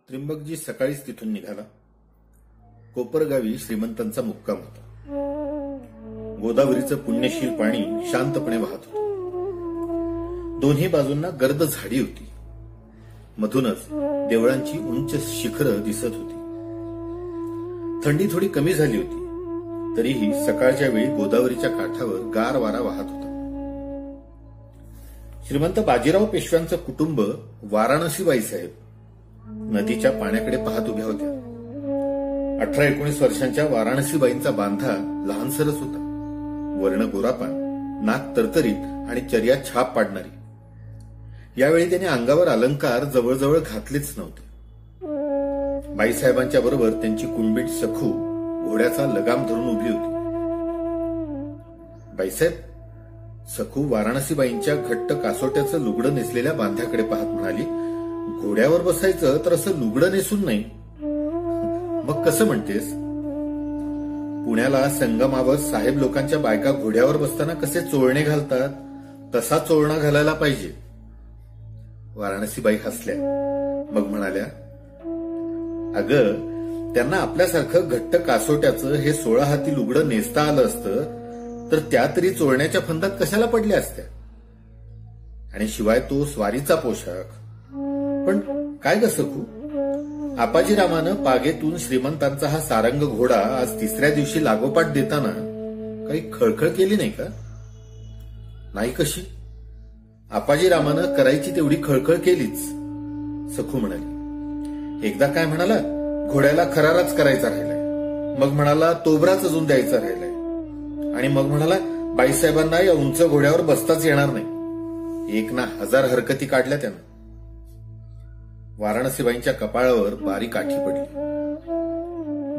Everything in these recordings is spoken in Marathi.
त्र्यंबकजी सकाळीच तिथून निघाला. कोपरगावी श्रीमंतांचा मुक्काम होता. गोदावरीचं पुण्यशील पाणी शांतपणे वाहत होतं. दोन्ही बाजूंना गर्द झाडी होती. मधूनच देवळांची उंच शिखरं दिसत होती. थंडी थोडी कमी झाली होती, तरीही सकाळच्या वेळी गोदावरीच्या काठावर गार वारा वाहत होता. श्रीमंत बाजीराव पेशव्यांचं कुटुंब वाराणसी बाईसाहेब नदीच्या पाण्याकडे पाहत उभ्या होत्या. 18-19 वर्षांच्या वाराणसीबाईंचा बांधा लहानसरच होता. वर्ण गोरापान, नाक तरतरीत आणि चर्या छाप पाडणारी. यावेळी त्याने अंगावर अलंकार जवळजवळ घातलेच नव्हते. बाईसाहेबांच्या बरोबर त्यांची कुणबीट सखू घोड्याचा लगाम धरून उभी होती. बाईसाहेब, सखू वाराणसीबाईंच्या घट्ट कासोट्याचं लुगडं नेसलेल्या बांध्याकडे पाहत म्हणाली, घोड्यावर बसायचं तर असं लुगडं नेसून नाही. मग कसं म्हणतेस? पुण्याला संगमावर साहेब लोकांच्या बायका घोड्यावर बसताना कसे चोळणे घालतात, तसा चोळणा घालायला पाहिजे. वाराणसीबाई हसल्या. मग म्हणाल्या, अगं, त्यांना आपल्यासारखं घट्ट कासोट्याचं हे 16 हाती लुगडं नेसता आलं असतं तर त्या तरी चोळण्याच्या फंदात कशाला पडल्या असत्या. आणि शिवाय तो स्वारीचा पोशाख. पण काय ग सखू, आपाजीरामानं पागेतून श्रीमंतांचा हा सारंग घोडा आज तिसऱ्या दिवशी लागोपाठ देताना काही खळखळ केली नाही का? नाही कशी? आपाजीरामानं करायची तेवढी खळखळ केलीच, सखू म्हणाली. एकदा काय म्हणाला, घोड्याला खराराच करायचा राहिलाय. मग म्हणाला तोबराच अजून द्यायचा राहिलाय. आणि मग म्हणाला बाईसाहेबांना या उंच घोड्यावर बसताच येणार नाही. 1 ना 1000 हरकती काढल्या त्यानं. वाराणसीबाईंच्या कपाळावर बारीक काठी पडली.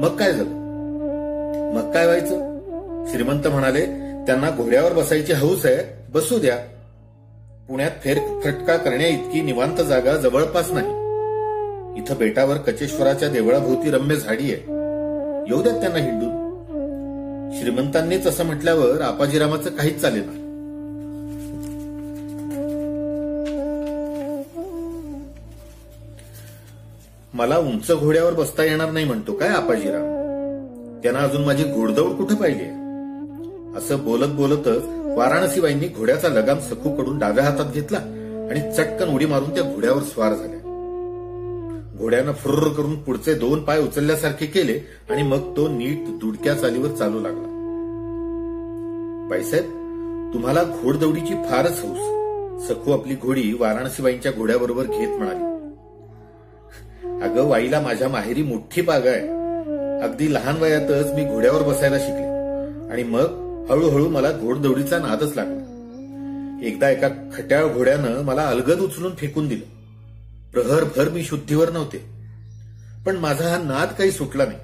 मग काय झालं? मग काय व्हायचं? श्रीमंत म्हणाले, त्यांना घोड्यावर बसायची हौस आहे, बसू द्या. पुण्यात फेरफटका करण्या इतकी निवांत जागा जवळपास नाही. इथं बेटावर कचेश्वराच्या देवळाभोवती रम्य झाडी आहे, येऊ द्यात त्यांना हिंडून. श्रीमंतांनीच असं म्हटल्यावर आपाजीरामाचं काहीच चालेना. मला उंच घोड्यावर बसता येणार नाही म्हणतो काय आपाजीराम? त्यांना अजून माझी घोडदौड कुठे पाहिली? असं बोलत बोलतच वाराणसीबाईंनी घोड्याचा लगाम सखूकडून डाव्या हातात घेतला आणि चटकन उडी मारून त्या घोड्यावर स्वार झाल्या. घोड्यानं फुर्र करून पुढचे 2 पाय उचलल्यासारखे केले आणि मग तो नीट दुडक्या चालीवर चालू लागला. बाईसाहेब, तुम्हाला घोडदौडीची फारच हौस, सखू आपली घोडी वाराणसीबाईंच्या घोड्याबरोबर घेत म्हणाली. अगं, वाईला माझ्या माहेरी मोठी बाग आहे. अगदी लहान वयातच मी घोड्यावर बसायला शिकले आणि मग हळूहळू मला घोडदौडीचा नादच लागला. एकदा एका खट्याळ घोड्यानं मला अलगद उचलून फेकून दिलं. प्रहरभर मी शुद्धीवर नव्हते, पण माझा हा नाद काही सुटला नाही.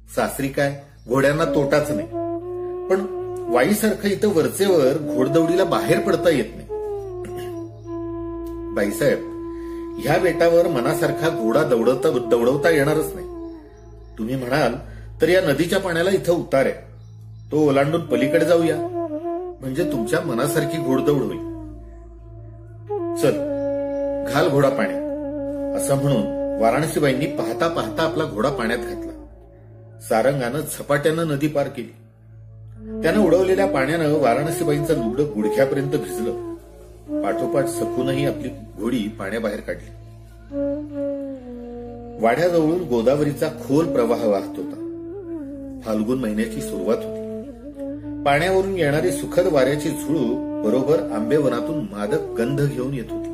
सासरी काय, घोड्यांना तोटाच नाही, पण वाईसारखं इथं वरचेवर घोडदौडीला बाहेर पडता येत नाही. बाईसाहेब, ह्या बेटावर मनासारखा घोडा दौडवता येणारच नाही. तुम्ही म्हणाल तर या नदीच्या पाण्याला इथं उतार आहे, तो ओलांडून पलीकडे जाऊया, म्हणजे तुमच्या मनासारखी घोडदौड होईल. चल, घाल घोडा पाण्यात, असं म्हणून वाराणसीबाईंनी पाहता पाहता आपला घोडा पाण्यात घातला. सारंगानं झपाट्यानं नदी पार केली. त्यानं उडवलेल्या पाण्यानं वाराणसीबाईंचं लुगडं गुडघ्यापर्यंत भिजलं. पाठोपाठ सखूनही आपली घोडी पाण्याबाहेर काढली. वाड्याजवळून गोदावरीचा खोल प्रवाह वाहत होता. फाल्गुन महिन्याची सुरुवात होती. पाण्यावरून येणारी सुखद वाऱ्याची झुळूक बरोबर आंबेवनातून मादक गंध घेऊन येत होती.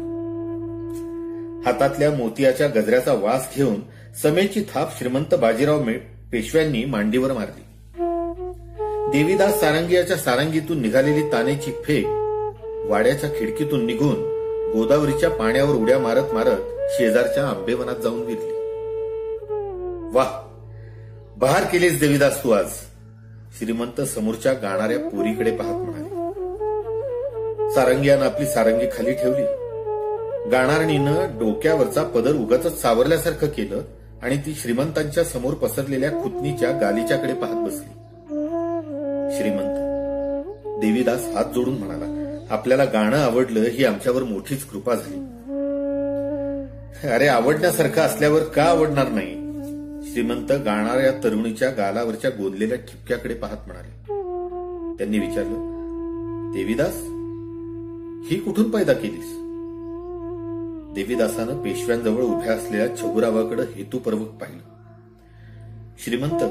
हातातल्या मोतियाच्या गजऱ्याचा वास घेऊन समेची थाप श्रीमंत बाजीराव पेशव्यांनी मांडीवर मारली. देवीदास सारंगियाच्या सारंगीतून निघालेली तानेची फेक वाड्याच्या खिडकीतून निघून गोदावरीच्या पाण्यावर उड्या मारत मारत शेजारच्या आंबेवनात जाऊन विरली. वाह, बहार केलीस देवीदास तू आज, श्रीमंत समोरच्या गाणाऱ्या पोरीकडे पाहत म्हणाले. सारंगियानं आपली सारंगी खाली ठेवली. गाणारणीनं डोक्यावरचा पदर उगाचच सावरल्यासारखं केलं आणि ती श्रीमंतांच्या समोर पसरलेल्या खुतनीच्या गालीच्याकडे पाहत बसली. श्रीमंत, देवीदास हात जोडून म्हणाला, आपल्याला गाणं आवडलं ही आमच्यावर मोठीच कृपा झाली. अरे आवडण्यासारखं असल्यावर का आवडणार नाही? श्रीमंत गाणाऱ्या तरुणीच्या गालावरच्या गोंदलेल्या ठिपक्याकडे पाहत म्हणाले. त्यांनी विचारलं, देवीदास, ही कुठून पैदा केलीस? देवीदासानं पेशव्यांजवळ उभ्या असलेल्या छबुरावाकडे हेतुपूर्वक पाहिलं. श्रीमंत,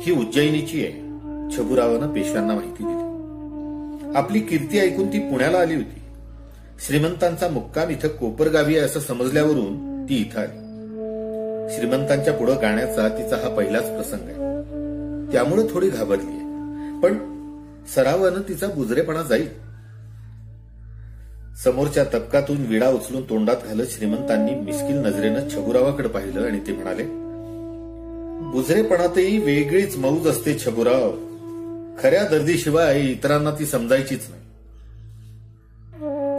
ही उज्जैनीची आहे. छबुरावानं पेशव्यांना माहिती दिली. आपली कीर्ती ऐकून ती पुण्याला आली होती. श्रीमंतांचा मुक्काम इथं कोपरगावी आहे असं समजल्यावरून ती इथं आली. श्रीमंतांच्या पुढे गाण्याचा तिचा हा पहिलाच प्रसंग आहे. त्यामुळे थोडी घाबरली आहे, पण सरावानं तिचा बुजरेपणा जाईल. समोरच्या तबकातून विडा उचलून तोंडात घालत श्रीमंतांनी मिस्किल नजरेनं छबुरावाकडे पाहिलं आणि ते म्हणाले, बुजरेपणातही वेगळीच मौज असते छबुराव. खऱ्या दर्दीशिवाय इतरांना ती समजायचीच नाही.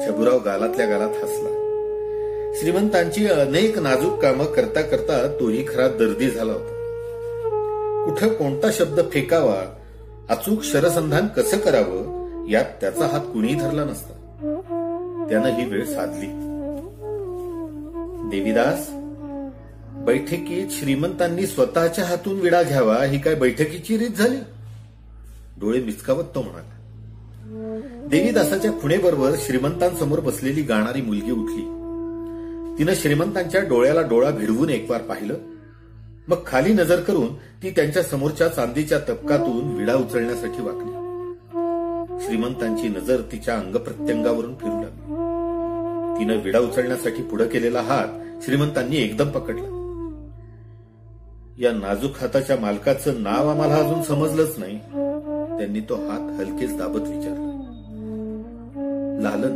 छबुराव गालातल्या गालात हसला. श्रीमंतांची अनेक नाजूक कामं करता करता तोही खरा दर्दी झाला होता. कुठं कोणता शब्द फेकावा, अचूक शरसंधान कसं करावं, यात त्याचा हात कुणीही धरला नसता. त्यानं ही वेळ साधली. देवीदास, बैठकीत श्रीमंतांनी स्वतःच्या हातून विडा घ्यावा ही काय बैठकीची रीत झाली? डोळे मिचकावत तो म्हणाला. देवीदासाच्या खुणेबरोबर श्रीमंतांसमोर बसलेली गाणारी मुलगी उठली. तिनं श्रीमंतांच्या डोळ्याला डोळा भिडवून एक वार पाहिलं. मग खाली नजर करून ती त्यांच्या समोरच्या चांदीच्या तबकातून विडा उचलण्यासाठी वाकली. श्रीमंतांची नजर तिच्या अंगप्रत्यंगावरून फिरू लागली. तिनं विडा उचलण्यासाठी पुढे केलेला हात श्रीमंतांनी एकदम पकडला. या नाजूक हाताच्या मालकाचं नाव आम्हाला अजून समजलंच नाही. त्यांनी तो हात हलकेच दाबत विचारला. लालन.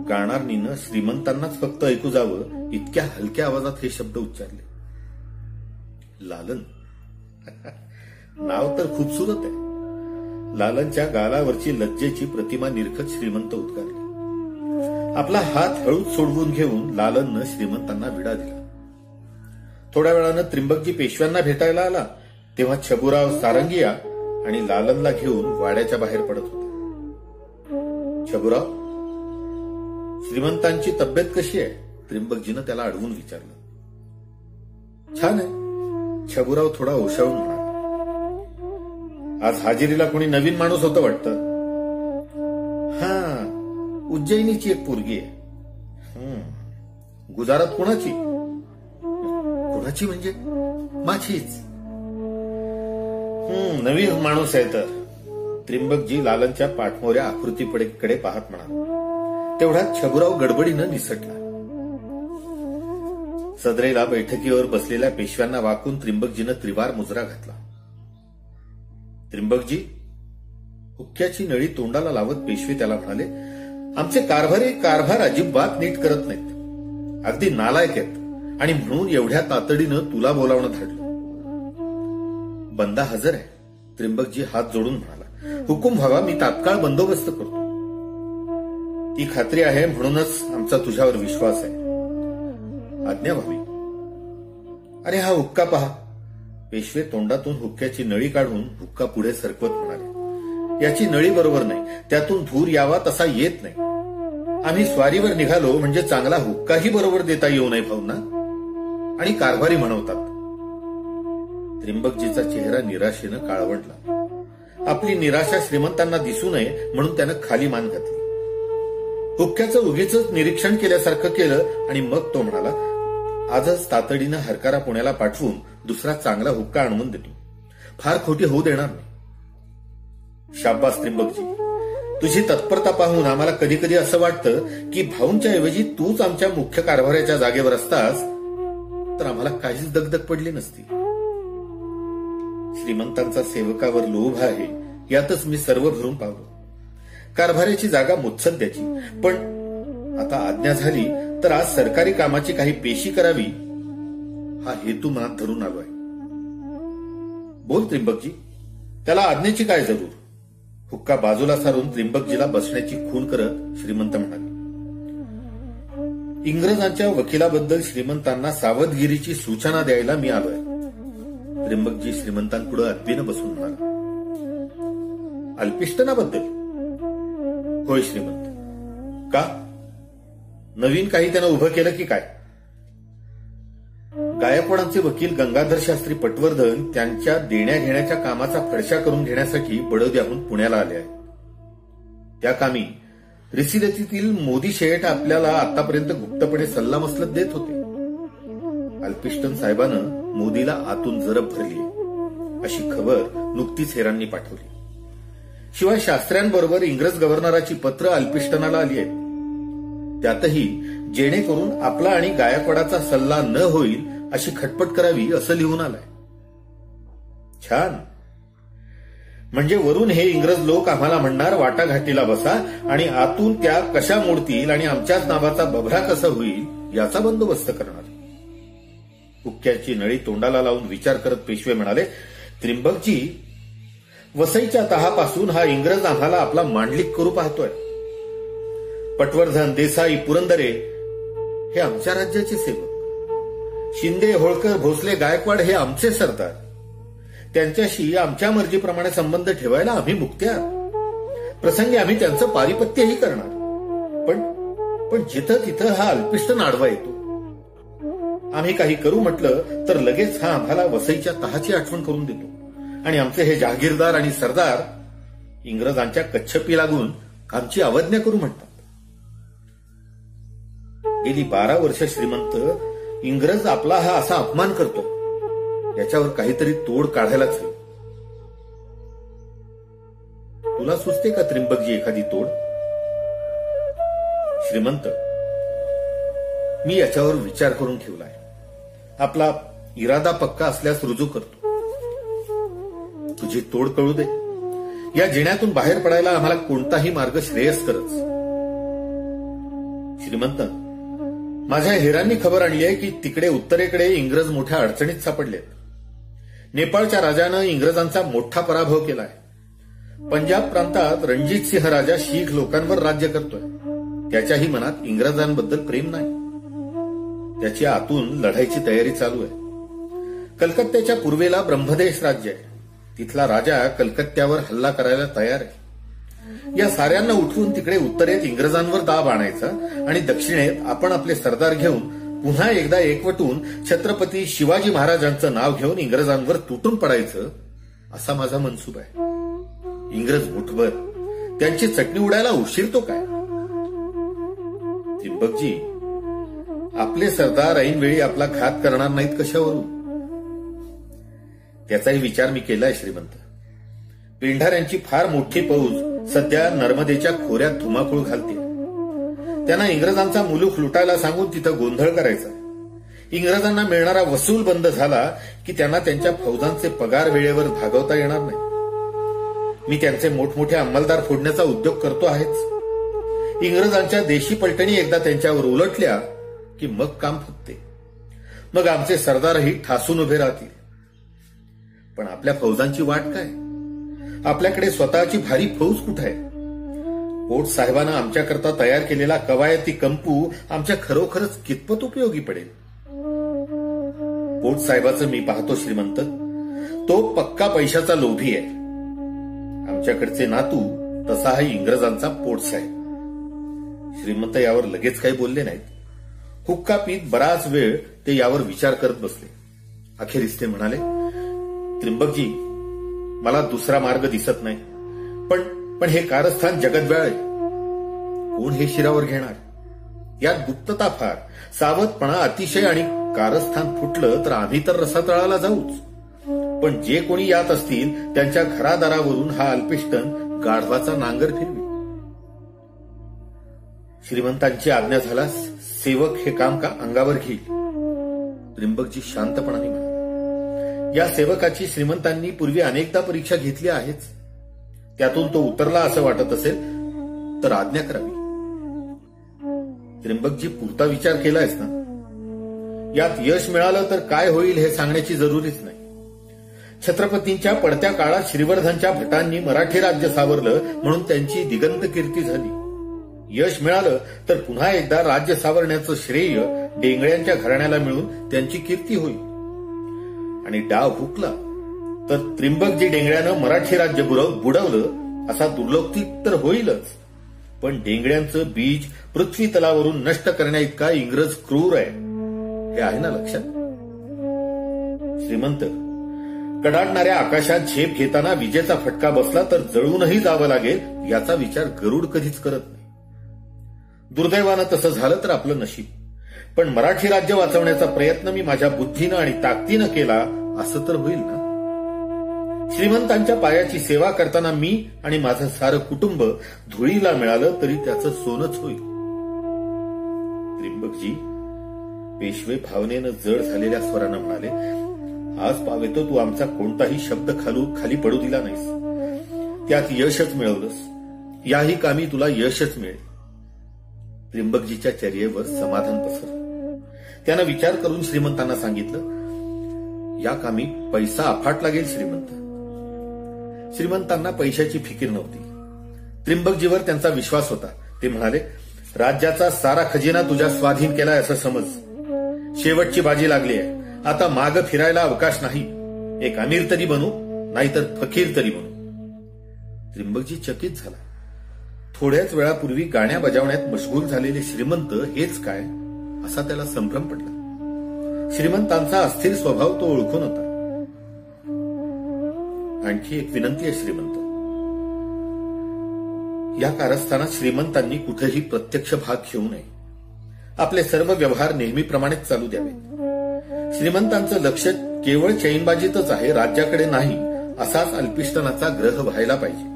गाणारणीनं श्रीमंतांनाच फक्त ऐकू जावं इतक्या हलक्या आवाजात हे शब्द उच्चारले. लालन. नाव तर खूपसुरत आहे. लालनच्या गालावरची लज्जेची प्रतिमा निरखत श्रीमंत उद्गारले. आपला हात हळूच सोडवून घेऊन लालननं श्रीमंतांना विडा दिला. थोड्या वेळानं त्रिंबकजी पेशव्यांना भेटायला आला तेव्हा छबुराव सारंगिया आणि लालनला घेऊन वाड्याच्या बाहेर पडत होता. छबुराव, श्रीमंतांची तब्येत कशी आहे? त्रिंबकजीनं त्याला अडवून विचारलं. छान आहे. छबुराव थोडा ओशाळून म्हणाला. आज हाजिरीला कोणी नवीन माणूस होतं वाटतं. हा, उज्जैनीची एक पोरगी आहे. गुजारात कोणाची? कोणाची म्हणजे? माझीच. नवीन माणूस आहे तर. त्रिंबकजी लालनच्या पाठमोऱ्या आकृतीकडे पाहत म्हणाला. तेवढ्यात छबुराव गडबडीनं निसटला. सदरेला बैठकीवर बसलेल्या पेशव्यांना वाकून त्रिंबकजीनं त्रिवार मुजरा घातला. त्रिंबकजी. हुक्क्याची नळी तोंडाला लावत पेशवे त्याला म्हणाले, आमचे कारभार अजिबात नीट करत नाहीत. अगदी नालायक आहेत आणि म्हणून एवढ्या तातडीनं तुला बोलावणं धाडलं. बंदा हजर आहे. त्रिंबकजी हात जोडून म्हणाला. हुकूम व्हावा, मी तात्काळ बंदोबस्त करतो. ती खात्री आहे म्हणूनच आमचा तुझ्यावर विश्वास आहे. आज्ञा व्हावी. अरे हा हुक्का पहा. पेशवे तोंडातून हुक्क्याची नळी काढून हुक्का पुढे सरकवत म्हणाले, याची नळी बरोबर नाही. त्यातून धूर यावा तसा येत नाही. आम्ही स्वारीवर निघालो म्हणजे चांगला हुक्काही बरोबर देता येऊ नये भाऊंना. आणि कारभारी म्हणवतात. त्रिंबकजीचा चेहरा निराशेनं काळवंडला. आपली निराशा श्रीमंतांना दिसू नये म्हणून त्यानं खाली मान घातली. हुक्क्याचं उगीच निरीक्षण केल्यासारखं केलं आणि मग तो म्हणाला, आजच तातडीनं हरकारा पुण्याला पाठवून दुसरा चांगला हुक्का आणवून देतो. फार खोटी होऊ देणार नाही. शाब्बास त्रिंबकजी. तुझी तत्परता पाहून आम्हाला कधी कधी असं वाटतं की भाऊंच्या ऐवजी तूच आमच्या मुख्य कारभाऱ्याच्या जागेवर असतास तर आम्हाला काहीच दगदग पडली नसती. श्रीमंतांचा सेवकावर लोभ आहे यातच मी सर्व भरून पावलो. कारभाऱ्याची जागा मुत्सद्याची, पण आता आज्ञा झाली तर आज सरकारी कामाची काही पेशी करावी हा हेतू मनात धरून आलोय. बोल त्रिंबकजी, त्याला आज्ञेची काय जरूर? हुक्का बाजूला सारून त्रिंबकजीला बसण्याची खूण करत श्रीमंत म्हणाले. इंग्रजांच्या वकिलाबद्दल श्रीमंतांना सावधगिरीची सूचना द्यायला मी आलोय. त्रिंबकजी श्रीमंतांपुढे अदबीनं बसून म्हणाला. अल्पिष्टनाबद्दल? होय श्रीमंत. का? नवीन काही त्यानं उभं केलं की काय? गायकवाडांचे वकील गंगाधर शास्त्री पटवर्धन त्यांच्या देण्या घेण्याच्या कामाचा फडशा करून घेण्यासाठी बडोद्याहून पुण्याला आले आहेत. त्या कामी रिसिदतीतील मोदी शेठ आपल्याला आतापर्यंत गुप्तपणे सल्लामसलत देत होते. अल्पिस्टन साहेबानं मोदीला आतून जरब भरली अशी खबर नुकतीच हेरांनी पाठवली. शिवाय शास्त्र्यांबरोबर इंग्रज गव्हर्नराची पत्र अल्पिस्टनाला आली आहेत. त्यातही जेणेकरून आपला आणि गायकवाडाचा सल्ला न होईल अशी खटपट करावी असं लिहून आलंय. छान. म्हणजे वरून हे इंग्रज लोक आम्हाला म्हणणार वाटाघाटीला बसा आणि आतून त्या कशा मोडतील आणि आमच्याच नावाचा बभरा कसा होईल याचा बंदोबस्त करणार. हुक्क्याची नळी तोंडाला लावून विचार करत पेशवे म्हणाले, त्रिंबकजी, वसईच्या तहापासून हा इंग्रज आम्हाला आपला मांडलिक करू पाहतोय. पटवर्धन, देसाई, पुरंदरे हे आमच्या राज्याचे सेवक. शिंदे, होळकर, भोसले, गायकवाड हे आमचे सरदार. त्यांच्याशी आमच्या मर्जीप्रमाणे संबंध ठेवायला आम्ही मुक्त्या. प्रसंगी आम्ही त्यांचं पारिपत्यही करणार. पण जिथं तिथं हा अल्पिस्टन आडवा येतो. आम्ही काही करू म्हटलं तर लगेच हा आम्हाला वसईच्या तहाची आठवण करून देतो आणि आमचे हे जहागीरदार आणि सरदार इंग्रजांच्या कच्छपी लागून आमची अवज्ञा करू म्हणतात. गेली 12 वर्ष श्रीमंत इंग्रज आपला हा असा अपमान करतो. याच्यावर काहीतरी तोड काढायलाच हवी. तुला सुचते का त्रिंबकजी एखादी तोड? श्रीमंत, मी याच्यावर विचार करून ठेवलाय. आपला इरादा पक्का असल्यास रुजू करतो. तुझी तोड कळू दे. या जिण्यातून बाहेर पडायला आम्हाला कोणताही मार्ग श्रेयस्करच. श्रीमंत, माझ्या हेरांनी खबर आणली आहे की तिकडे उत्तरेकडे इंग्रज मोठ्या अडचणीत सापडलेत. नेपाळच्या राजानं इंग्रजांचा मोठा पराभव केलाय. पंजाब प्रांतात रणजित सिंह राजा शीख लोकांवर राज्य करतोय. त्याच्याही मनात इंग्रजांबद्दल प्रेम नाही. त्याची आतून लढाईची तयारी चालू आहे. कलकत्त्याच्या पूर्वेला ब्रह्मदेश राज्य आहे. तिथला राजा कलकत्त्यावर हल्ला करायला तयार आहे. या साऱ्यांना उठवून तिकडे उत्तरेत इंग्रजांवर दाब आणायचा आणि दक्षिणेत आपण आपले सरदार घेऊन पुन्हा एकदा एकवटून छत्रपती शिवाजी महाराजांचं नाव घेऊन इंग्रजांवर तुटून पडायचं असा माझा मनसूब आहे. इंग्रज मुठभर त्यांची चटणी उडायला उशीरतो काय? त्रिंबकजी, आपले सरदार ऐनवेळी आपला घात करणार नाहीत कशावरून? त्याचाही विचार मी केलाय श्रीमंत. पेंढाऱ्यांची फार मोठी फौज सध्या नर्मदेच्या खोऱ्यात धुमाकूळ घालते. त्यांना इंग्रजांचा मुलूक लुटायला सांगून तिथं गोंधळ करायचा. इंग्रजांना मिळणारा वसूल बंद झाला की त्यांना त्यांच्या फौजांचे पगार वेळेवर भागवता येणार नाही. मी त्यांचे मोठमोठे अंमलदार फोडण्याचा उद्योग करतो आहेच. इंग्रजांच्या देशी पलटणी एकदा त्यांच्यावर उलटल्या की मग काम फुटते. मग आमचे सरदारही ठासून उभे राहतील. पण आपल्या फौजांची वाट काय? आपल्याकडे स्वतःची भारी फौज कुठे आहे? पोट साहेबांना आमच्याकरता तयार केलेला कवायती कंपू आमच्या खरोखरच कितपत उपयोगी पडेल? पोट साहेबाचं मी पाहतो श्रीमंत, तो पक्का पैशाचा लोभी आहे. आमच्याकडचे नातू तसाही इंग्रजांचा पोट साहेब. श्रीमंत यावर लगेच काही बोलले नाहीत. हुक्का पीत बराच वेळ ते यावर विचार करत बसले. अखेरीस ते म्हणाले, त्रिंबकजी, मला दुसरा मार्ग दिसत नाही. पण हे कारस्थान जगद्व्याळ आहे. कोण हे शिरावर घेणार? यात गुप्तता फार, सावधपणा अतिशय आणि कारस्थान फुटलं तर आम्ही तर रसातळाला जाऊच. पण जे कोणी यात असतील त्यांच्या घरादारावरून हा अल्पिस्टन गाढवाचा नांगर फिरवी. श्रीमंतांची आज्ञा झाल्यास सेवक हे काम का अंगावर घेईल? त्रिंबकजी शांतपणाने म्हणाले. या सेवकाची श्रीमंतांनी पूर्वी अनेकदा परीक्षा घेतली आहेच. त्यातून तो उतरला असं वाटत असेल तर आज्ञा करावी. त्रिंबकजी, पुरता विचार केलायस ना? यात यश मिळालं तर काय होईल हे सांगण्याची जरुरीच नाही. छत्रपतींच्या पडत्या काळात श्रीवर्धनच्या भटांनी मराठी राज्य सावरलं म्हणून त्यांची दिगंत कीर्ती झाली. यश मिळालं तर पुन्हा एकदा राज्य सावरण्याचं श्रेय डेंगळ्यांच्या घराण्याला मिळून त्यांची कीर्ती होईल. आणि डाव हुकला तर त्रिंबकजी डेंगळ्यानं मराठी राज्य बुडवलं असा दुर्लोक्ती तर होईलच. पण डेंगळ्यांचं बीज पृथ्वी तलावरून नष्ट करण्या इतका इंग्रज क्रूर आहे, हे आहे ना लक्षात? श्रीमंत, कडाडणाऱ्या आकाशात झेप घेताना विजेचा फटका बसला तर जळूनही जावं लागेल याचा विचार गरुड कधीच करत नाही. दुर्दैवानं तसं झालं तर आपलं नशीब, पण मराठी राज्य वाचवण्याचा प्रयत्न मी माझ्या बुद्धीनं आणि ताकदीनं केला असं तर होईल ना. श्रीमंतांच्या पायाची सेवा करताना मी आणि माझं सारं कुटुंब धुळीला मिळालं तरी त्याचं सोनच होईल. त्रिंबकजी, पेशवे भावनेनं जड झालेल्या स्वरानं म्हणाले, आज पावेतो तू आमचा कोणताही शब्द खाली पडू दिला नाहीस. त्यात यशच मिळवलंस. याही कामी तुला यशच मिळेल. त्रिंबकजीच्या चर्येवर समाधान पसरलं. त्यानं विचार करून श्रीमंतांना सांगितलं, या कामी पैसा अफाट लागेल श्रीमंत. श्रीमंतांना पैशाची फिकीर नव्हती. त्रिंबकजीवर त्यांचा विश्वास होता. ते म्हणाले, राज्याचा सारा खजिना तुझ्या स्वाधीन केलाय असं समज. शेवटची बाजी लागली आहे. आता माग फिरायला अवकाश नाही. एक अमीर तरी बनू, नाहीतर फकीर तरी बनू. त्रिंबकजी चकित झाला. थोड्याच वेळापूर्वी गाण्या बजावण्यात मशगूल झालेले श्रीमंत हेच काय असा त्याला संभ्रम पडला. श्रीमंतांचा अस्थिर स्वभाव तो ओळखून होता. आणखी एक विनंती आहे श्रीमंत. या कारस्थानात श्रीमंतांनी कुठेही प्रत्यक्ष भाग घेऊ नये. आपले सर्व व्यवहार नेहमीप्रमाणेच चालू द्यावेत. श्रीमंतांचं लक्ष केवळ चैनबाजीतच आहे, राज्याकडे नाही असाच अल्पिष्टनाचा ग्रह व्हायला पाहिजे.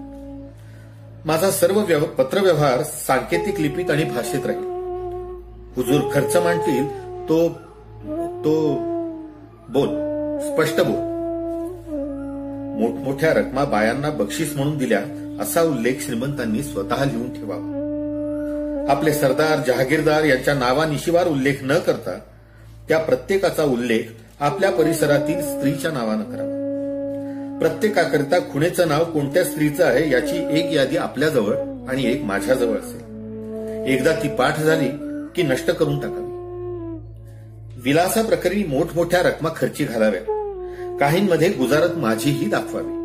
माझा सर्व पत्रव्यवहार सांकेतिक लिपीत आणि भाषेत राहील. हुजूर खर्च मांडतील तो बोल, स्पष्ट बोल. मोठमोठ्या रकमा बायांना बक्षीस म्हणून दिल्या असा उल्लेख श्रीमंतांनी स्वतः लिहून ठेवावा. आपले सरदार जहागीरदार यांच्या नावानिशिवार उल्लेख न करता त्या प्रत्येकाचा उल्लेख आपल्या परिसरातील स्त्रीच्या नावानं करावा. प्रत्येकाकरिता खुणेचं नाव कोणत्या स्त्रीचं आहे याची एक यादी आपल्याजवळ आणि एक माझ्याजवळ असेल. एकदा ती पाठ झाली की नष्ट करून टाकावी. विलासाप्रकरणी मोठमोठ्या रकमा खर्ची घालाव्या. काहींमध्ये गुजारत माझीही दाखवावी.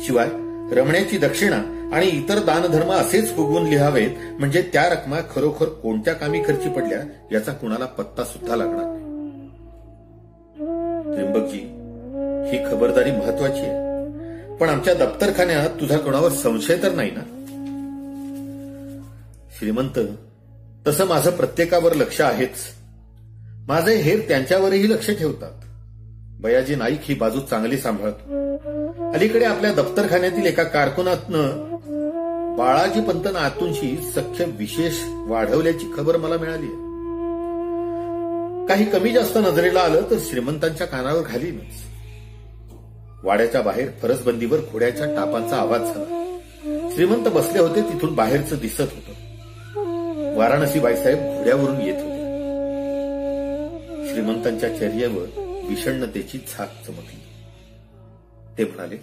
शिवाय रमण्याची दक्षिणा आणि इतर दानधर्म असेच फुगवून लिहावेत, म्हणजे त्या रकमा खरोखर कोणत्या कामी खर्ची पडल्या याचा कुणाला पत्ता सुद्धा लागणार नाही. त्रिंबकजी, ही खबरदारी महत्वाची आहे, पण आमच्या दप्तरखान्यात तुझा कोणावर संशय तर नाही ना. श्रीमंत, तसं माझं प्रत्येकावर लक्ष आहेच. माझे हेर त्यांच्यावरही लक्ष ठेवतात. बयाजी नाईक ही बाजू चांगली सांभाळतो. अलीकडे आपल्या दप्तरखान्यातील एका कारकुनातनं बाळाजी पंत नातूंशी सख्य विशेष वाढवल्याची खबर मला मिळाली आहे. काही कमी जास्त नजरेला आलं तर श्रीमंतांच्या कानावर घालीनच. वाड्याच्या बाहेर फरसबंदीवर घोड्याच्या टापांचा आवाज झाला. श्रीमंत बसले होते तिथून बाहेरचं दिसत होतं. वाराणसी बाईसाहेब घोड्यावरून येत होते. श्रीमंतांच्या चर्येवर विषण्णतेची झाक चमकली. ते म्हणाले,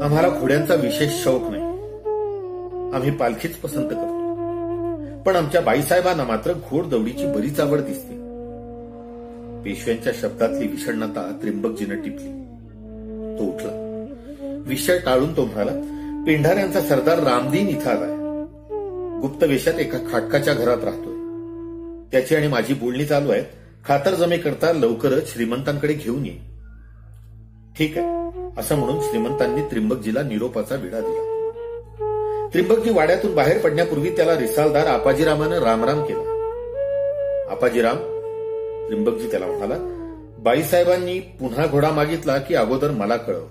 आम्हाला घोड्यांचा विशेष शौक नाही. आम्ही पालखीच पसंत करतो. पण आमच्या बाईसाहेबांना मात्र घोडदौडीची बरीच आवड दिसते. पेशव्यांच्या शब्दातली विषण्णता त्रिंबकजीनं टिपली. तो उठला. विषय टाळून तो म्हणाला, पेंढाऱ्यांचा सरदार रामदीन इथं आलाय. गुप्त वेशात एका खाटकाच्या घरात राहतोय. त्याची आणि माझी बोलणी चालू आहेत. खातरजमे करता लवकरच श्रीमंतांकडे घेऊन ये. ठीक आहे असं म्हणून श्रीमंतांनी त्रिंबकजीला निरोपाचा विडा दिला. त्रिंबकजी वाड्यातून बाहेर पडण्यापूर्वी त्याला रिसालदार आपाजीरामानं रामराम केला. आपाजीराम, त्रिंबकजी त्याला म्हणाला, बाईसाहेबांनी पुन्हा घोडा मागितला की अगोदर मला कळव.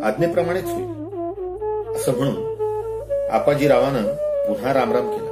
आज्ञेप्रमाणेच होईल असं म्हणून आपाजीरावानं पुन्हा रामराम केला.